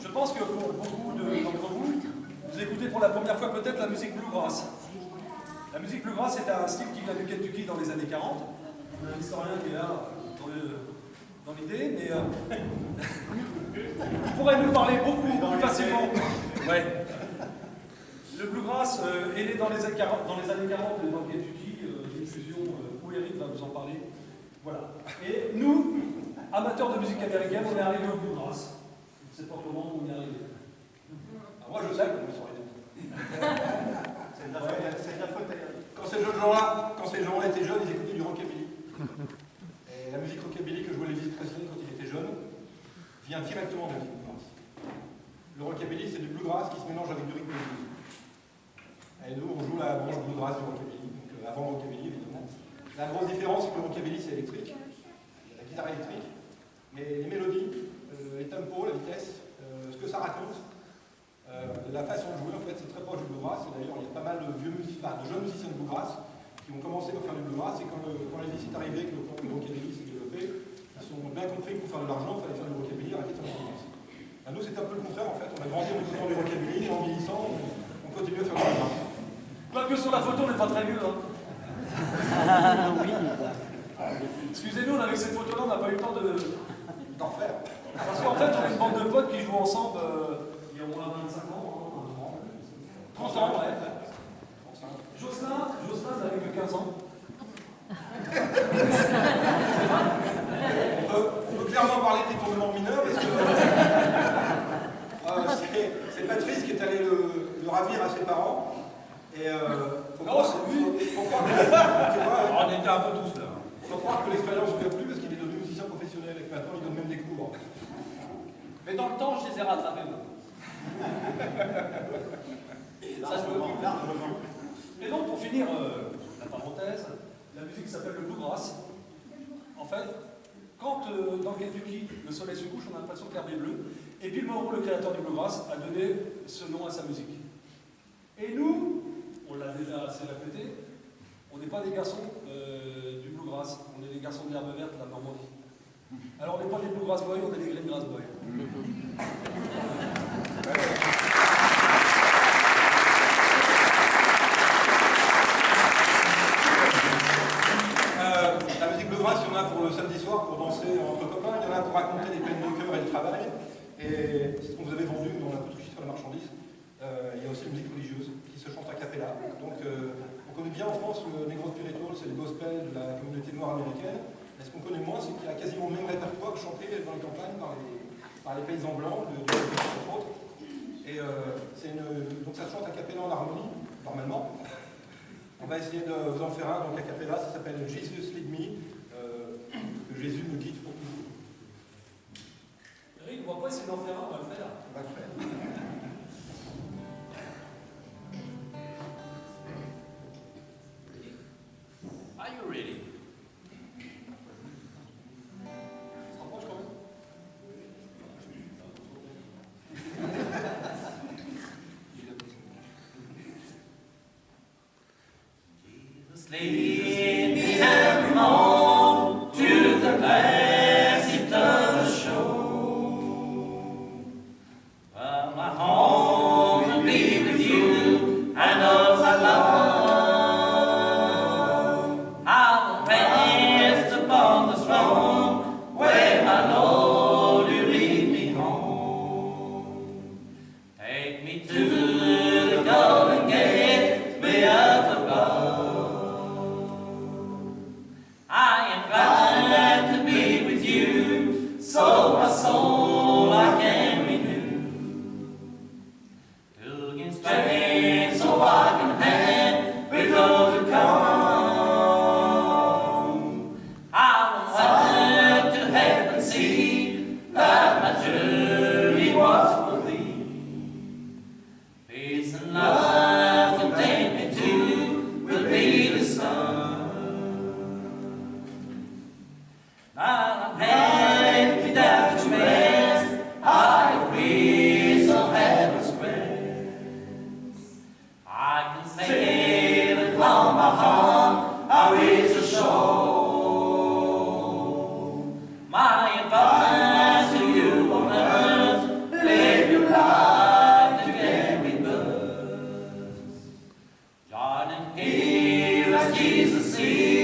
Je pense que pour beaucoup d'entre vous, vous écoutez pour la première fois peut-être la musique bluegrass. La musique bluegrass est un style qui vient du Kentucky dans les années 40. On a un historien qui est là dans l'idée, mais il pourrait nous parler beaucoup plus facilement. Ouais. Le bluegrass est né dans les années 40 dans le Kentucky, une fusion où Eric va vous en parler. Voilà. Et nous, amateurs de musique américaine, on est arrivé au bluegrass. Je ne sais pas comment on y est arrivé. Alors moi je sais comment ils sont arrivés. C'est de la faute à quand ces gens-là étaient jeunes, ils écoutaient du rockabilly. Et la musique rockabilly que jouait Elvis Presley quand il était jeune vient directement de la musique bluegrass. Le rockabilly, c'est du bluegrass qui se mélange avec du rhythm and blues. Et nous, on joue la branche bluegrass du rockabilly, donc avant le rockabilly évidemment. La grosse différence, c'est que le rockabilly, c'est électrique. Il y a la guitare électrique, mais les mélodies, les tempos, la vitesse, ce que ça raconte, la façon de jouer, en fait, c'est très proche du bluegrass. Et d'ailleurs, il y a pas mal de jeunes musiciens de bluegrass qui ont commencé par faire du bluegrass. Et quand les disques est arrivé, que le rockabilly s'est développé, ils ont bien compris que pour faire de l'argent, il fallait faire du rockabilly, arrêter de faire du bluegrass. Nous, c'était un peu le contraire, en fait. On a grandi en écoutant du rockabilly, et en vieillissant, on continue à faire du bluegrass. Quoique sur la photo, on n'est pas très vieux, hein. Oui. Excusez-nous, avec cette photo-là, on n'a pas eu le temps D'en faire. Parce qu'en fait, on est une bande de potes qui jouent ensemble il y a au moins 25 ans. 30 ans, ouais. Jocelyn, n'avait que 15 ans. On peut clairement parler de détournement mineur parce que c'est Patrice qui est allé le ravir à ses parents. Et faut croire On était un peu tous là. Faut croire que l'expérience lui a plu parce qu'il est devenu musicien professionnel et que maintenant il donne même des cours. Mais dans le temps, je les ai rattrapés. Ça, je me dis largement. Et donc, pour finir la parenthèse, la musique s'appelle le bluegrass. En fait, quand dans le Kentucky, le soleil se couche, on a l'impression que l'herbe est bleue. Et Bill Monroe, le créateur du bluegrass, a donné ce nom à sa musique. Et nous, on l'a déjà assez répété, on n'est pas des garçons du bluegrass, on est des garçons de l'herbe verte, la Normandie. Alors on n'est pas des bluegrass boys, on est des greengrass boys. La musique bluegrass, il y en a pour le samedi soir, pour danser entre copains, il y en a pour raconter les peines de cœur et le travail. Et c'est ce qu'on vous avait vendu dans la petite sur la marchandise. Il y a aussi la musique religieuse qui se chante a cappella. Donc on connaît bien en France le Negro Spiritual, c'est le gospel de la communauté noire américaine. Et ce qu'on connaît moins, c'est qu'il y a quasiment le même répertoire chanté dans les campagnes par les paysans blancs, entre autres. Et donc ça se chante a cappella en harmonie, normalement. On va essayer de vous en faire un, donc a cappella, ça s'appelle Jesus Lead Me, que Jésus me guide pour toujours. Eric, on va pas essayer d'en faire un, on va le faire. On va le faire. Are you ready? On se rapproche quand même. Jesus, lead me every morn to the glass eternal shore. Well, my home will be with you, and those I love. I will rest upon the throne, where my Lord will lead me home. Take me to the golden gate, way up above. Here as Jesus sees